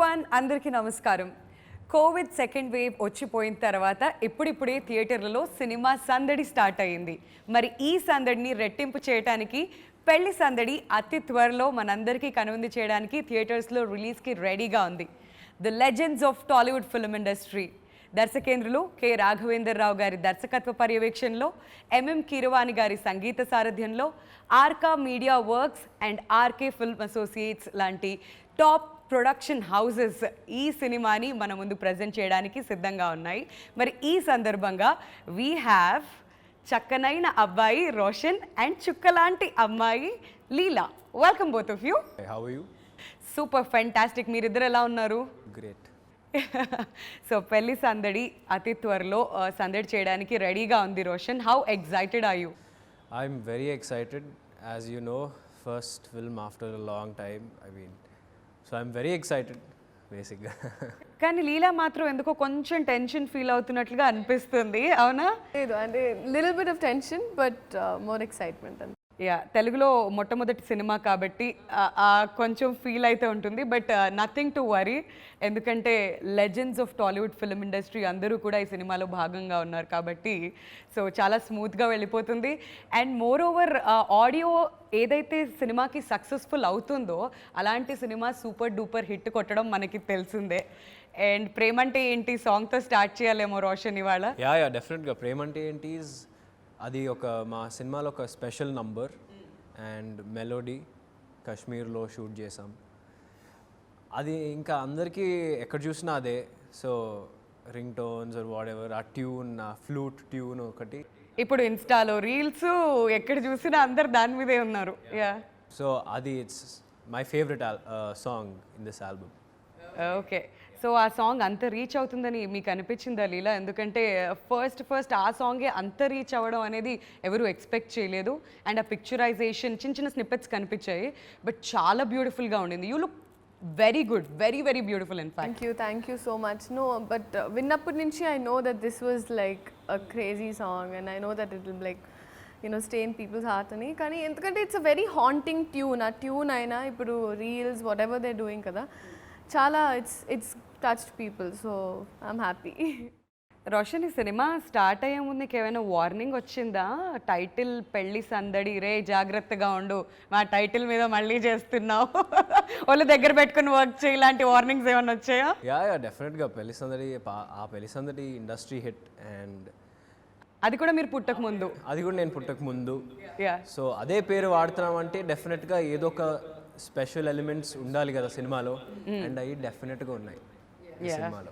Everyone, అందరికీ నమస్కారం. Covid second wave వచ్చిపోయిన తర్వాత ఇప్పుడిప్పుడే థియేటర్లలో సినిమా సందడి స్టార్ట్ అయ్యింది. మరి ఈ సందడిని రెట్టింపు చేయడానికి పెళ్లి సందడి అతి త్వరలో మనందరికీ కనువిందు చేయడానికి థియేటర్స్లో రిలీజ్కి రెడీగా ఉంది. The legends of Tollywood film industry దర్శకేంద్రులు కె రాఘవేంద్రరావు గారి దర్శకత్వ పర్యవేక్షణలో, ఎంఎం కీరవాణి గారి సంగీత సారథ్యంలో, Arka media works and RK film associates లాంటి టాప్ ప్రొడక్షన్ హౌసెస్ ఈ సినిమాని మన ముందు ప్రజెంట్ చేయడానికి సిద్ధంగా ఉన్నాయి. మరి ఈ సందర్భంగా వీ హ్యావ్ చక్కనైన అబ్బాయి రోషన్ అండ్ చుక్కలాంటి అమ్మాయి Leela. Welcome both of you. How are you? Super fantastic. మీరిద్దరు ఎలా ఉన్నారు? Great. సో పెళ్లి సందడి అతి త్వరలో సందడి చేయడానికి రెడీగా ఉంది Roshan. How excited are you? I'm very excited. As you know, first film after a long time. So I'm very excited, basically. కానీ లీలా మాత్రం ఎందుకో కొంచెం టెన్షన్ ఫీల్ అవుతున్నట్లుగా అనిపిస్తుంది, అవునా? లేదు అంటే little bit of tension but more excitement అంతే. యా, తెలుగులో మొట్టమొదటి సినిమా కాబట్టి కొంచెం ఫీల్ అయితే ఉంటుంది. బట్ నథింగ్ టు వరీ, ఎందుకంటే legends of Tollywood film industry అందరూ కూడా ఈ సినిమాలో భాగంగా ఉన్నారు కాబట్టి సో చాలా స్మూత్గా వెళ్ళిపోతుంది. అండ్ మోర్ ఓవర్ ఆడియో ఏదైతే సినిమాకి సక్సెస్ఫుల్ అవుతుందో అలాంటి సినిమా సూపర్ డూపర్ హిట్ కొట్టడం మనకి తెలిసిందే. అండ్ ప్రేమంటే ఏంటి సాంగ్తో స్టార్ట్ చేయాలేమో రోషన్ ఇవాళ. యా డెఫినెట్గా ప్రేమంటే ఏంటి అది మా సినిమాలో ఒక స్పెషల్ నంబర్ అండ్ మెలోడీ కాశ్మీర్లో షూట్ చేసాం. అది ఇంకా అందరికీ ఎక్కడ చూసినా అదే. So ringtones or whatever, ఆ ట్యూన్, ఆ ఫ్లూట్ ట్యూన్ ఒకటి. ఇప్పుడు ఇన్స్టాలో రీల్స్ ఎక్కడ చూసినా అందరు దాని మీదే ఉన్నారు. యా, సో అది it's my favourite song in this album. Okay, so ఆ సాంగ్ అంత రీచ్ అవుతుందని మీకు అనిపించిందా లీలా? ఎందుకంటే ఫస్ట్ ఆ సాంగే అంత రీచ్ అవ్వడం అనేది ఎవరు ఎక్స్పెక్ట్ చేయలేదు. అండ్ ఆ పిక్చరైజేషన్ చిన్న చిన్న స్నిప్పెట్స్ కనిపించాయి, బట్ చాలా బ్యూటిఫుల్గా ఉండింది. You look very good, very very beautiful in fact. Thank you so much. No but విన్నప్పటి నుంచి I know that this was like a crazy song and I know that it will like stay in people's heart అని. కానీ ఎందుకంటే it's a very haunting tune. ఆ tune అయినా ఇప్పుడు reels whatever they doing కదా, చాలా it's touched people. So I'm happy. Roshan, ఈ సినిమా స్టార్ట్ అయ్యే ముందు నీకు ఏమైనా వార్నింగ్ వచ్చిందా? టైటిల్ పెళ్లి సందడి, రే జాగ్రత్తగా ఉండు, మా టైటిల్ మీద మళ్ళీ చేస్తున్నావు, వాళ్ళు దగ్గర పెట్టుకుని వర్క్ చేయి, ఇలాంటి వార్నింగ్స్ ఏమైనా వచ్చాయా? యా డెఫినెట్గా పెళ్లి సందడి, ఆ పెళ్లి సందడి ఇండస్ట్రీ హిట్. అండ్ అది కూడా మీరు పుట్టక ముందు? అది కూడా నేను పుట్టక ముందు. యా, సో అదే పేరు వాడుతున్నాం అంటే డెఫినెట్గా ఏదో ఒక స్పెషల్ ఎలిమెంట్స్ ఉండాలి కదా సినిమాలో. అండ్ అవి డెఫినెట్గా ఉన్నాయి ఈ సినిమాలో.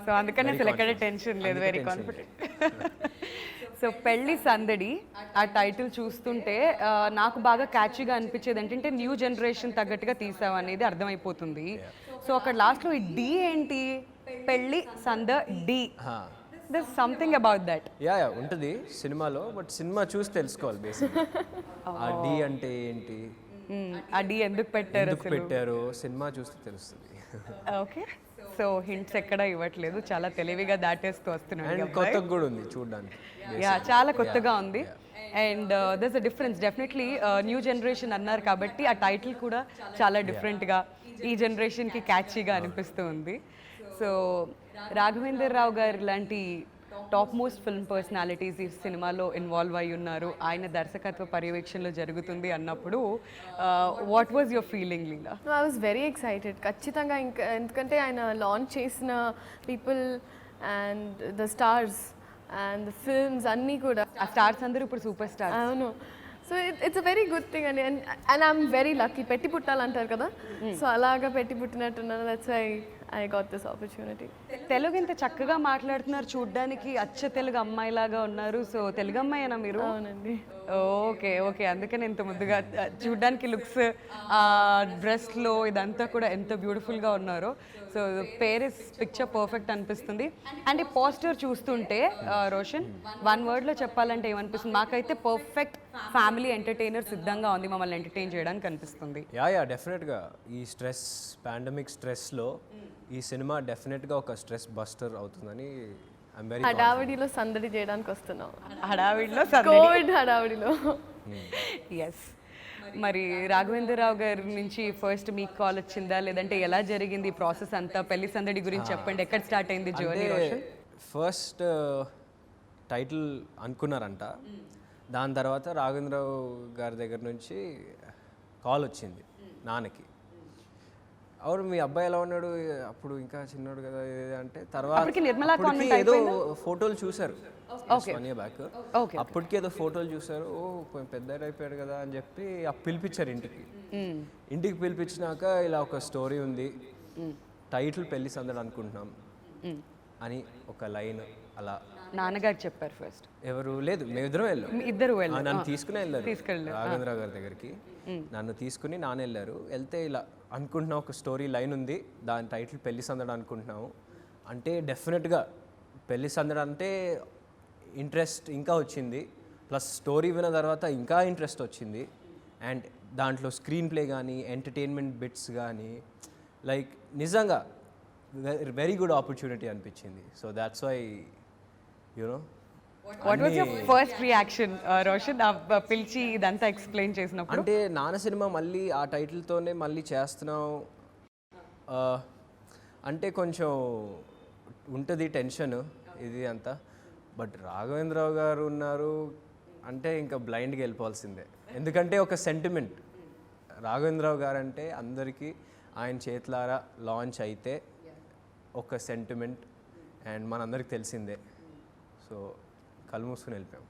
సో అందుకనే అసలు ఎక్కడ టెన్షన్ లేదు, వెరీ కాన్ఫిడెంట్. సో పెళ్లి సందడి ఆ టైటిల్ చూస్తుంటే నాకు బాగా క్యాచీగా అనిపించేది ఏంటంటే న్యూ జనరేషన్ తగ్గట్టుగా తీసావు అనేది అర్థమైపోతుంది. సో అక్కడ లాస్ట్లో ఈ డి ఏంటి? పెళ్లి సంద డి, there something about that. Yeah ఉంటుంది సినిమాలో, బట్ సినిమా చూసి తెలుసుకోవాలి బేసిక్. ఆ డి అంటే ఏంటి, ఆ డి ఎందుకు పెట్టారు సినిమా చూస్తే తెలుస్తుంది. ఓకే, సో హింట్స్ ఎక్కడ ఇవ్వట్లేదు, చాలా తెలివిగా దాటేస్తూ వస్తున్నాడు. కొత్తగా కూడా ఉంది చూడడానికి. యా, చాలా కొత్తగా ఉంది. And దర్స్ a difference definitely. New generation అన్నారు కాబట్టి ఆ టైటిల్ కూడా చాలా డిఫరెంట్గా ఈ జనరేషన్కి క్యాచీగా అనిపిస్తూ ఉంది. సో రాఘవేంద్రరావు గారు లాంటి టాప్ మోస్ట్ ఫిల్మ్ పర్సనాలిటీస్ ఈ సినిమాలో ఇన్వాల్వ్ అయి ఉన్నారు, ఆయన దర్శకత్వ పర్యవేక్షణలో జరుగుతుంది అన్నప్పుడు what was your feeling Leela? I was very excited ఖచ్చితంగా. ఇంకా ఎందుకంటే ఆయన లాంచ్ చేసిన people and the stars and the films అన్నీ కూడా, ఆ స్టార్స్ అందరూ ఇప్పుడు సూపర్ స్టార్. అవును. So it's a very good thing అండి. And I'm very lucky. పెట్టి పుట్టాలంటారు కదా, సో అలాగా పెట్టి పుట్టినట్టున్నాను. That's why I got this opportunity. Telugu ఇంత చక్కగా మాట్లాడుతున్నారు, చూడ్డానికి అచ్చ తెలుగు అమ్మాయిలాగా ఉన్నారు. సో తెలుగు అమ్మాయినా మీరు? అవునండి. ఓకే, అందుకని ఇంత ముద్దుగా చూడ్డానికి లుక్స్, డ్రెస్లో ఇదంతా కూడా ఎంత బ్యూటిఫుల్గా ఉన్నారో. సో పేరిస్ పిక్చర్ పర్ఫెక్ట్ అనిపిస్తుంది. అండ్ ఈ పోస్టర్ చూస్తుంటే రోషన్, వన్ వర్డ్లో చెప్పాలంటే ఏమనిపిస్తుంది? మాకైతే పర్ఫెక్ట్ ఫ్యామిలీ ఎంటర్టైనర్ సిద్ధంగా ఉంది మమ్మల్ని ఎంటర్టైన్ చేయడానికి అనిపిస్తుంది. యా డెఫినెట్గా ఈ స్ట్రెస్, పాండమిక్ స్ట్రెస్లో ఈ సినిమా డెఫినెట్గా ఒక స్ట్రెస్ బస్టర్ అవుతుందని హడావిడిలో సందడి చేయడానికి వస్తున్నాం. హడావిడిలో కోవిడ్ హడావిడిలో. ఎస్. మరి రాఘవేంద్రరావు గారి నుంచి ఫస్ట్ మీకు కాల్ వచ్చిందా, లేదంటే ఎలా జరిగింది ఈ ప్రాసెస్ అంతా? పెళ్లి సందడి గురించి చెప్పండి, ఎక్కడ స్టార్ట్ అయింది జర్నీ రోషన్? ఫస్ట్ టైటిల్ అనుకున్నారంట, దాని తర్వాత రాఘవేంద్రరావు గారి దగ్గర నుంచి కాల్ వచ్చింది నాన్నకి. అవును మీ అబ్బాయి ఎలా ఉన్నాడు, అప్పుడు ఇంకా చిన్నాడు కదా ఇది అంటే, తర్వాత అప్పటికి ఏదో ఫోటోలు చూశారు బ్యాక్, అప్పటికి ఏదో ఫోటోలు చూశారు, ఓ కొంచెం పెద్ద అయిపోయాడు కదా అని చెప్పి పిలిపించారు ఇంటికి పిలిపించినాక ఇలా ఒక స్టోరీ ఉంది, టైటిల్ పెళ్లి సందడి అనుకుంటున్నాం అని ఒక లైన్ అలా నాన్నగారు చెప్పారు ఫస్ట్. ఎవరు లేదు, మేమిద్దరం వెళ్ళాం, నన్ను తీసుకుని వెళ్ళారు రాఘవేంద్రరావు గారి దగ్గరికి, నన్ను తీసుకుని నాన్న వెళ్ళారు. వెళ్తే ఇలా అనుకుంటున్నాం ఒక స్టోరీ లైన్ ఉంది, దాని టైటిల్ పెళ్లి సందడి అనుకుంటున్నాము అంటే డెఫినెట్గా పెళ్లి సందడి అంటే ఇంట్రెస్ట్ ఇంకా వచ్చింది, ప్లస్ స్టోరీ విన్న తర్వాత ఇంకా ఇంట్రెస్ట్ వచ్చింది. అండ్ దాంట్లో స్క్రీన్ ప్లే కానీ ఎంటర్టైన్మెంట్ బిట్స్ కానీ లైక్ నిజంగా వెరీ గుడ్ ఆపర్చునిటీ అనిపించింది. So that's why you know. What was your first reaction Roshan పిలిచి ఇదంతా ఎక్స్ప్లెయిన్ చేసినప్పుడు? అంటే నాన్న సినిమా మళ్ళీ ఆ టైటిల్తోనే మళ్ళీ చేస్తున్నాం అంటే కొంచెం ఉంటుంది టెన్షన్ ఇది అంతా. బట్ రాఘవేంద్రరావు గారు ఉన్నారు అంటే ఇంకా బ్లైండ్గా వెళ్ళిపోవాల్సిందే, ఎందుకంటే ఒక సెంటిమెంట్. రాఘవేంద్రరావు గారు అంటే అందరికీ ఆయన చేతులారా లాంచ్ అయితే ఒక సెంటిమెంట్, అండ్ మనందరికి తెలిసిందే. సో కళ్ళు మూసుకుని వెళ్ళిపోయాం.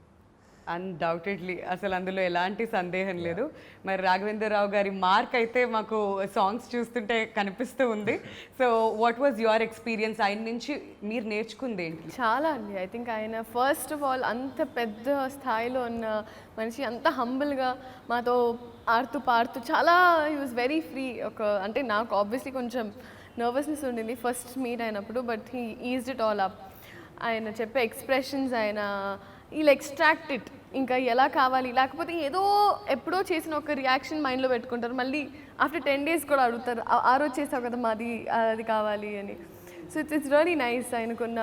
అన్డౌటెడ్లీ, అసలు అందులో ఎలాంటి సందేహం లేదు. మరి రాఘవేంద్రరావు గారి మార్క్ అయితే మాకు సాంగ్స్ చూస్తుంటే కనిపిస్తూ ఉంది. So what was your experience, ఆయన నుంచి మీరు నేర్చుకుంది ఏంటి? చాలా అండి. ఐ థింక్ ఆయన ఫస్ట్ ఆఫ్ ఆల్ అంత పెద్ద స్థాయిలో ఉన్న మనిషి, అంత హంబుల్గా మాతో ఆడుతూ పాడుతూ చాలా హీ వాజ్ వెరీ ఫ్రీ. అంటే నాకు ఆబ్వియస్లీ కొంచెం నర్వస్నెస్ ఉండింది ఫస్ట్ మీట్ అయినప్పుడు, but he eased it all up. ఆయన చెప్పే ఎక్స్ప్రెషన్స్, ఆయన ఇలా ఎక్స్ట్రాక్ట్ ఇట్, ఇంకా ఎలా కావాలి, లేకపోతే ఏదో ఎప్పుడో చేసిన ఒక రియాక్షన్ మైండ్లో పెట్టుకుంటారు, మళ్ళీ ఆఫ్టర్ 10 days కూడా అడుగుతారు, ఆ రోజు చేసావు కదా మాది అది కావాలి అని. So it's really nice. ఆయనకున్న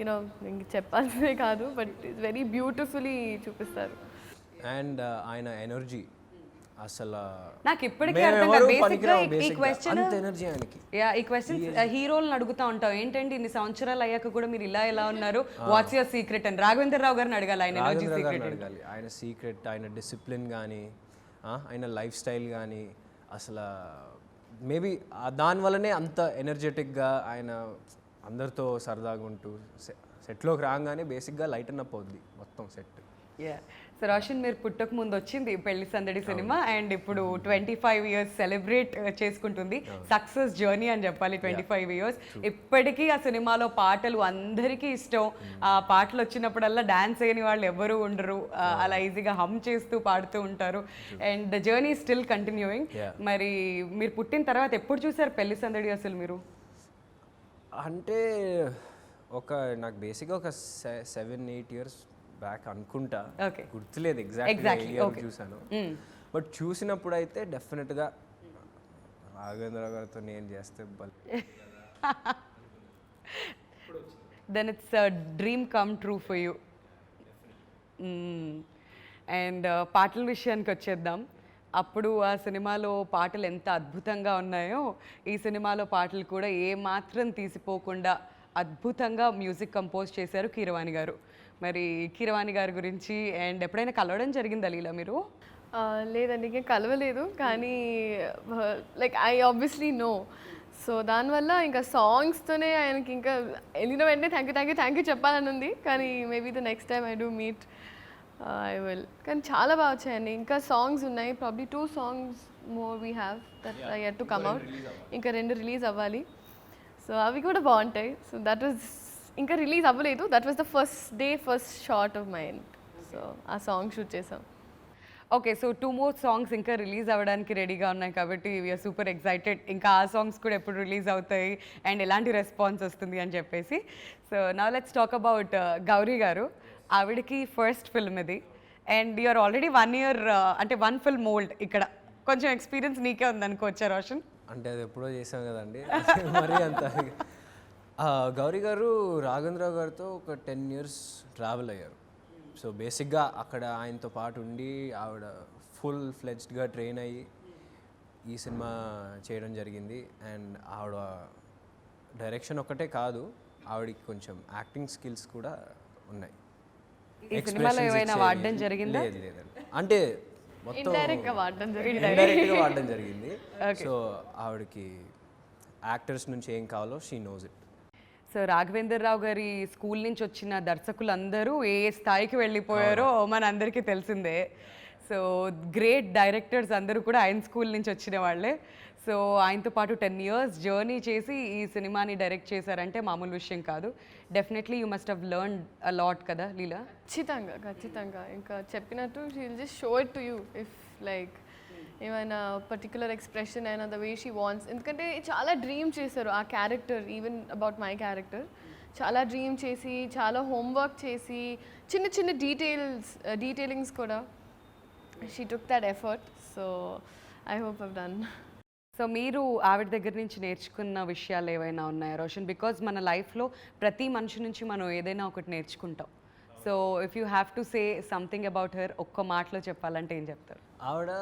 యూనో ఇంక చెప్పాల్సిందే కాదు, బట్ ఇట్స్ వెరీ బ్యూటిఫుల్లీ చూపిస్తారు. అండ్ ఆయన ఎనర్జీ అసలు నాకు ఇప్పటికీ అర్థం కాదు. బేసిక్గా ఈ క్వశ్చన్ ఎనర్జీ ఆయనకి, ఈ క్వశ్చన్ హీరోలను అడుగుతా ఉంటాం, ఏంటండి ఇన్ని సంవత్సరాలు అయ్యాక కూడా మీరు ఇలా ఉన్నారు, వాట్స్ యువర్ సీక్రెట్ అని రాఘవేంద్రరావు గారిని అడగాలి. ఆయన ఎనర్జీ సీక్రెట్ అడగాలి, ఆయన సీక్రెట్, ఆయన డిసిప్లిన్ కానీ ఆయన లైఫ్ స్టైల్ కానీ అసలు మేబీ దానివల్లనే అంత ఎనర్జెటిక్గా ఆయన అందరితో సరదాగా ఉంటూ సెట్లోకి రాగానే బేసిక్గా లైటన్ అప్ అవుద్ది మొత్తం సెట్. సో రోషన్, మీరు పుట్టక ముందు వచ్చింది పెళ్లి సందడి సినిమా, అండ్ ఇప్పుడు 25 years సెలబ్రేట్ చేసుకుంటుంది. సక్సెస్ జర్నీ అని చెప్పాలి 25 years. ఇప్పటికీ ఆ సినిమాలో పాటలు అందరికీ ఇష్టం. ఆ పాటలు వచ్చినప్పుడల్లా డాన్స్ చేయని వాళ్ళు ఎవరు ఉండరు, అలా ఈజీగా హమ్ చేస్తూ పాడుతూ ఉంటారు. And the journey still continuing. మరి మీరు పుట్టిన తర్వాత ఎప్పుడు చూసారు పెళ్లి సందడి అసలు మీరు? అంటే నాకు బేసిక్గా ఒక 7-8 years బ్యాక్ అనుకుంటా, గుర్తులేదు ఎగ్జాక్ట్లీ చూసాను. బట్ చూసినప్పుడు అయితే డెఫినెట్గా రాఘవేంద్రరావు గారితో నేను చేస్తే then it's dream come true for you. And పాటల విషయానికి వచ్చేద్దాం. అప్పుడు ఆ సినిమాలో పాటలు ఎంత అద్భుతంగా ఉన్నాయో, ఈ సినిమాలో పాటలు కూడా ఏమాత్రం తీసిపోకుండా అద్భుతంగా మ్యూజిక్ కంపోజ్ చేశారు కీరవాణి గారు. మరి కీరవాణి గారి గురించి అండ్ ఎప్పుడైనా కలవడం జరిగిందా లీలా మీరు? లేదండి, ఇంకా కలవలేదు, కానీ like I obviously know. So దానివల్ల ఇంకా సాంగ్స్తోనే ఆయనకి ఇంకా వెళ్ళిన వెంటనే థ్యాంక్ యూ చెప్పాలని ఉంది, కానీ maybe the next time I do meet I will. కానీ చాలా బాగా వచ్చాయండి. ఇంకా సాంగ్స్ ఉన్నాయి, probably 2 songs more we have that I yet to come out. ఇంకా 2 రిలీజ్ అవ్వాలి, సో అవి కూడా బాగుంటాయి. సో దట్ వాజ్ ఇంకా రిలీజ్ అవ్వలేదు, that was the first shot of mind. So ఆ సాంగ్ షూట్ చేసాం. ఓకే, సో 2 more songs ఇంకా రిలీజ్ అవ్వడానికి రెడీగా ఉన్నాయి కాబట్టి వీఆర్ సూపర్ ఎక్సైటెడ్. ఇంకా ఆ సాంగ్స్ కూడా ఎప్పుడు రిలీజ్ అవుతాయి అండ్ ఎలాంటి రెస్పాన్స్ వస్తుంది అని చెప్పేసి. So now let's talk about Gauri గారు. ఆవిడకి ఫస్ట్ ఫిల్మ్ ఇది, అండ్ యూఆర్ ఆల్రెడీ 1 year అంటే 1 film old. ఇక్కడ కొంచెం ఎక్స్పీరియన్స్ నీకే ఉందనుకోవచ్చా రోషన్? అంటే అది ఎప్పుడో చేసాం కదండి, మరీ అంత. గౌరీ గారు రాఘవేంద్రరావు గారితో ఒక 10 years ట్రావెల్ అయ్యారు. సో బేసిక్గా అక్కడ ఆయనతో పాటు ఉండి ఆవిడ ఫుల్ ఫ్లెడ్జ్డ్గా ట్రైన్ అయ్యి ఈ సినిమా చేయడం జరిగింది. అండ్ ఆవిడ డైరెక్షన్ ఒక్కటే కాదు, ఆవిడకి కొంచెం యాక్టింగ్ స్కిల్స్ కూడా ఉన్నాయి. ఈ సినిమాలో ఏమైనా వాడడం జరిగిందా? లేదు లేదండి, అంటే మొత్తం ఇండైరెక్ట్గా వాడడం జరిగింది. ఇండైరెక్ట్గా వాడడం జరిగింది. సో ఆవిడకి యాక్టర్స్ నుంచి ఏం కావాలో she knows it. So Raghavender Rao గారి స్కూల్ నుంచి వచ్చిన దర్శకులందరూ ఏ స్థాయికి వెళ్ళిపోయారో మన అందరికీ తెలిసిందే. సో గ్రేట్ డైరెక్టర్స్ అందరూ కూడా ఆయన స్కూల్ నుంచి వచ్చిన వాళ్ళే. సో ఆయనతో పాటు 10 years జర్నీ చేసి ఈ సినిమాని డైరెక్ట్ చేశారంటే మామూలు విషయం కాదు. Definitely you must have learned a lot కదా లీలా? ఖచ్చితంగా ఇంకా చెప్పినట్టు she will just show it to you if like ఏమైనా పర్టికులర్ ఎక్స్ప్రెషన్ అయినా ద వే షీ వాంట్స్. ఎందుకంటే చాలా డ్రీమ్ చేశారు ఆ character, even about my character చాలా డ్రీమ్ చేసి చాలా హోంవర్క్ చేసి చిన్న చిన్న డీటెయిలింగ్స్ కూడా she took that effort. So I hope I've done. So మీరు ఆవిడ దగ్గర నుంచి నేర్చుకున్న విషయాలు ఏవైనా ఉన్నాయా రోషన్? బికాజ్ మన లైఫ్లో ప్రతి మనిషి నుంచి మనం ఏదైనా ఒకటి నేర్చుకుంటాం. So if you have to say something about her, ఒక్క మాటలో చెప్పాలంటే ఏం చెప్తారు? ఆవిడ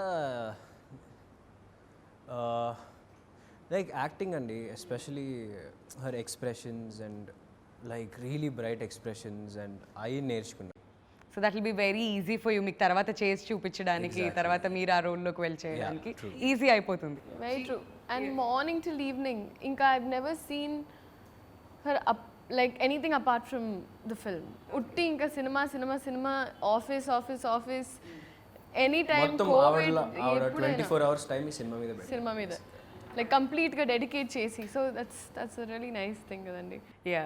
లైక్ యాక్టింగ్ అండి, especially her expressions and like really bright expressions and అవి నేర్చుకున్నాను. So that will be very easy for you, మీకు తర్వాత చేసి చూపించడానికి, తర్వాత మీరు ఆ రోల్లోకి వెళ్ళి చేయడానికి ఈజీ అయిపోతుంది. Very true. And morning till evening ఇంకా I've never seen her like anything apart from the film. ఉట్టి ఇంకా సినిమా ఆఫీస్ ఎనీ టైమ్ మొత్తం ఆవిడ 24 hours టైం ఈ సినిమా మీద లైక్ కంప్లీట్గా డెడికేట్ చేసి. So that's really nice thing కదండి. యా.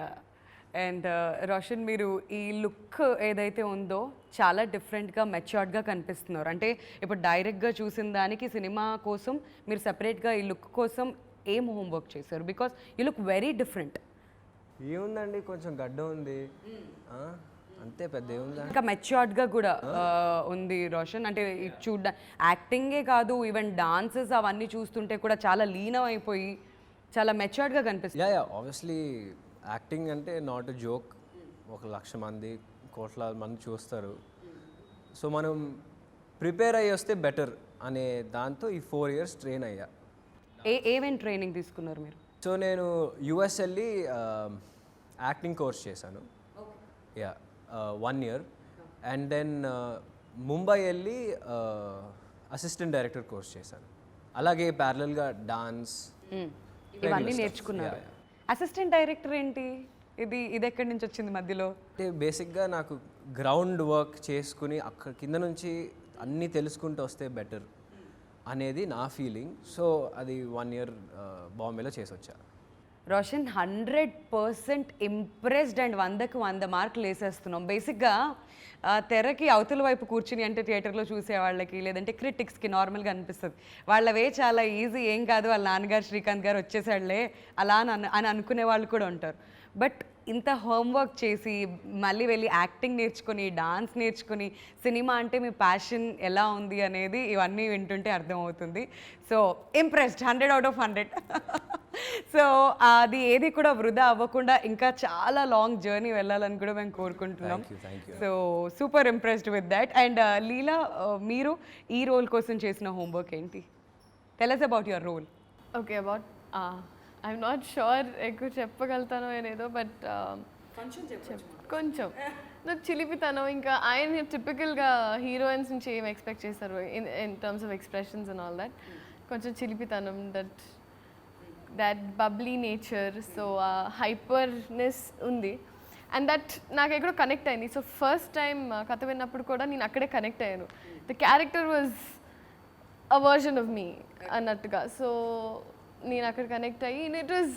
అండ్ రోషన్, మీరు ఈ లుక్ ఏదైతే ఉందో చాలా డిఫరెంట్గా మెచ్యూర్డ్గా కనిపిస్తున్నారు. అంటే ఇప్పుడు డైరెక్ట్గా చూసిన దానికి సినిమా కోసం మీరు సపరేట్గా ఈ లుక్ కోసం ఏం హోంవర్క్ చేశారు? Because you look very different. ఏముందండి, కొంచెం గడ్డ ఉంది అంతే, పెద్ద ఏముందా. ఇంకా మెచ్యూర్డ్గా కూడా ఉంది రోషన్. అంటే యాక్టింగే కాదు, ఈవెన్ డాన్సెస్ అవన్నీ చూస్తుంటే కూడా చాలా లీనం అయిపోయి చాలా మెచ్యూర్డ్గా కనిపిస్తుంది. యా ఆబ్వియస్లీ యాక్టింగ్ అంటే నాట్ ఎ జోక్. 1,00,000 మంది, కోట్ల మంది చూస్తారు. సో మనం ప్రిపేర్ అయ్యి వస్తే బెటర్ అనే దాంతో ఈ 4 years ట్రైన్ అయ్యా. ఏమేమి ట్రైనింగ్ తీసుకున్నారు మీరు? సో నేను యుఎస్ వెళ్ళి యాక్టింగ్ కోర్స్ చేశాను. Yeah 1 year. And then Mumbai వెళ్ళి అసిస్టెంట్ డైరెక్టర్ కోర్స్ చేశాను. అలాగే ప్యారలల్గా డాన్స్ ఇవన్నీ నేర్చుకున్నారు. అసిస్టెంట్ డైరెక్టర్ ఏంటి? ఇది ఎక్కడి నుంచి వచ్చింది మధ్యలో? అంటే బేసిక్గా నాకు గ్రౌండ్ వర్క్ చేసుకుని అక్కడ కింద నుంచి అన్నీ తెలుసుకుంటూ వస్తే బెటర్ అనేది నా ఫీలింగ్. సో అది 1 year బాంబేలో చేసి వచ్చా. రోషన్, 100% ఇంప్రెస్డ్ అండ్ 100కి 100 మార్కులు వేసేస్తున్నాం. బేసిక్గా తెరకి అవతల వైపు కూర్చుని అంటే థియేటర్లో చూసే వాళ్ళకి లేదంటే క్రిటిక్స్కి నార్మల్గా అనిపిస్తుంది వాళ్ళవే చాలా ఈజీ, ఏం కాదు వాళ్ళ నాన్నగారు శ్రీకాంత్ గారు వచ్చేసాడులే అలా అని అనుకునే వాళ్ళు కూడా ఉంటారు. బట్ ఇంత హోంవర్క్ చేసి మళ్ళీ వెళ్ళి యాక్టింగ్ నేర్చుకొని డాన్స్ నేర్చుకొని సినిమా అంటే మీ ప్యాషన్ ఎలా ఉంది అనేది ఇవన్నీ వింటుంటే అర్థమవుతుంది. So impressed, 100 out of 100. So అది ఏది కూడా వృధా అవ్వకుండా ఇంకా చాలా లాంగ్ జర్నీ వెళ్ళాలని కూడా మేము కోరుకుంటున్నాం. So super impressed with that. And Leela, మీరు ఈ రోల్ కోసం చేసిన హోంవర్క్ ఏంటి? Tell us about your role. Okay, about I'm not sure ఎక్కువ చెప్పగలుగుతానో ఏదో, బట్ కొంచెం నాకు చిలిపితనం. ఇంకా ఆయన టిపికల్గా హీరోయిన్స్ నుంచి ఏం ఎక్స్పెక్ట్ చేస్తారు in terms of expressions and all that. కొంచెం చిలిపితనం, that bubbly nature, so hyperness ఉంది. అండ్ దట్ నాకు ఎక్కడో కనెక్ట్ అయింది. సో ఫస్ట్ టైం కథ విన్నప్పుడు కూడా నేను అక్కడే కనెక్ట్ అయ్యాను. The character was a version of me అన్నట్టుగా. సో నేను అక్కడ కనెక్ట్ అయ్యి ఇట్ వాజ్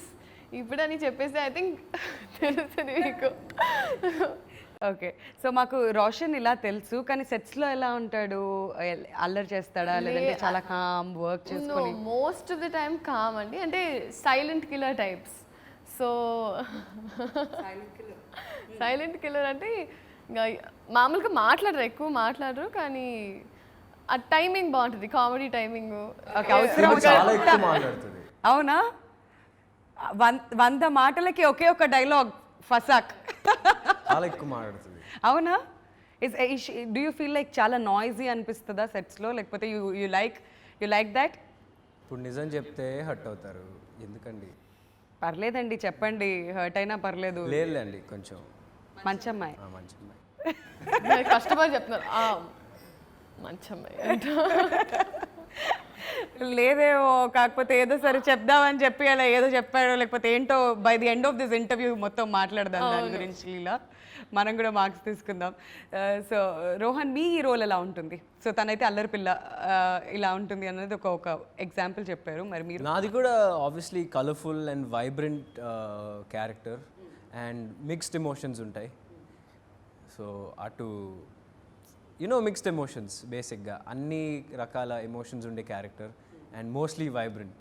ఇప్పుడని చెప్పేసి ఐ థింక్ తెలుస్తుంది మీకు. ఓకే, సో మాకు రోషన్ ఇలా తెలుసు, కానీ సెట్స్లో ఎలా ఉంటాడు? అల్లరి చేస్తాడా లేదంటే చాలా కామ్ వర్క్ చేసుకొని? Most of the time calm అండి, అంటే silent killer types. So silent killer అంటే ఇంకా మామూలుగా ఎక్కువ మాట్లాడరు, కానీ ఆ టైమింగ్ బాగుంటుంది, కామెడీ టైమింగ్. అవునా? 100 మాటలకి ఒకే ఒక డైలాగ్ ఫసాక్. చాలా ఎక్కువ మాట్లాడుతుంది. అవునా? డూ యూ ఫీల్ లైక్ చాలా నాయిజీ అనిపిస్తుందా సెట్స్లో, లేకపోతే యూ లైక్ దట్? ఇప్పుడు నిజం చెప్తే హర్ట్ అవుతారు, ఎందుకండి? పర్లేదండి చెప్పండి, హర్ట్ అయినా పర్లేదు. లేదులేండి, కొంచెం మంచి అమ్మాయి. మంచి అమ్మాయి. కష్టపడి చెప్తున్నారు మంచి అమ్మాయి అంట. లేదేమో, కాకపోతే ఏదో సరే చెప్దామని చెప్పి అలా ఏదో చెప్పాడో, లేకపోతే ఏంటో by the end of this interview మొత్తం మాట్లాడదాం దాని గురించి. లీలా, మనం కూడా మార్క్స్ తీసుకుందాం. సో రోహన్, మీ ఈ రోల్ ఎలా ఉంటుంది? సో తనైతే అల్లరి పిల్ల ఇలా ఉంటుంది అనేది ఒక ఎగ్జాంపుల్ చెప్పారు. మరి మీరు? నాది కూడా obviously colourful and vibrant character and mixed emotions ఉంటాయి. సో అటు మిక్స్డ్ ఎమోషన్స్, బేసిక్గా అన్ని రకాల ఎమోషన్స్ ఉండే క్యారెక్టర్ అండ్ మోస్ట్లీ వైబ్రెంట్.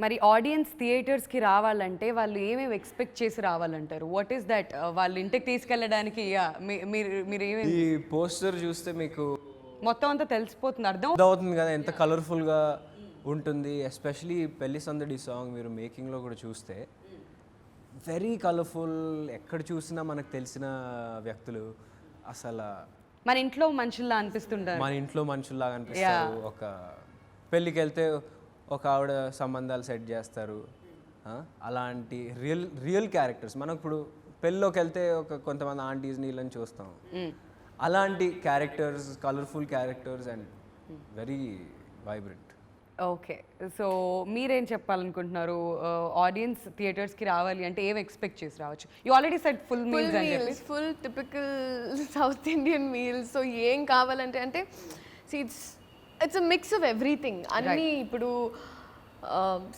మరి ఆడియన్స్ థియేటర్స్కి రావాలంటే వాళ్ళు ఏమేమి ఎక్స్పెక్ట్ చేసి రావాలంటారు? What is that? వాళ్ళు ఇంటికి తీసుకెళ్ళడానికి మీరు ఏమేమి? ఈ పోస్టర్ చూస్తే మీకు మొత్తం అంతా తెలిసిపోతుంది, అర్థం అవుతుంది కదా ఎంత కలర్ఫుల్గా ఉంటుంది. ఎస్పెషలీ పెళ్లి సందడి సాంగ్ మీరు మేకింగ్లో కూడా చూస్తే వెరీ కలర్ఫుల్, ఎక్కడ చూసినా మనకు తెలిసిన వ్యక్తులు, అసలు మన ఇంట్లో మనుషుల్లా అనిపిస్తుంటారు. మన ఇంట్లో మనుషుల్లాగా అనిపిస్తారు. ఒక పెళ్ళికి వెళ్తే ఒక ఆవిడ సంబంధాలు సెట్ చేస్తారు, అలాంటి రియల్ క్యారెక్టర్స్. మనం ఇప్పుడు పెళ్ళిలోకి వెళ్తే కొంతమంది ఆంటీస్ నీళ్ళని చూస్తాం, అలాంటి characters, colourful characters and very vibrant. Okay, so మీరేం చెప్పాలనుకుంటున్నారు? ఆడియన్స్ థియేటర్స్కి రావాలి అంటే ఏం ఎక్స్పెక్ట్ చేసి రావచ్చు? You already set full meals అని చెప్పి. Full typical south Indian meals. So ఏం కావాలంటే అంటే it's a mix of everything. అన్నీ ఇప్పుడు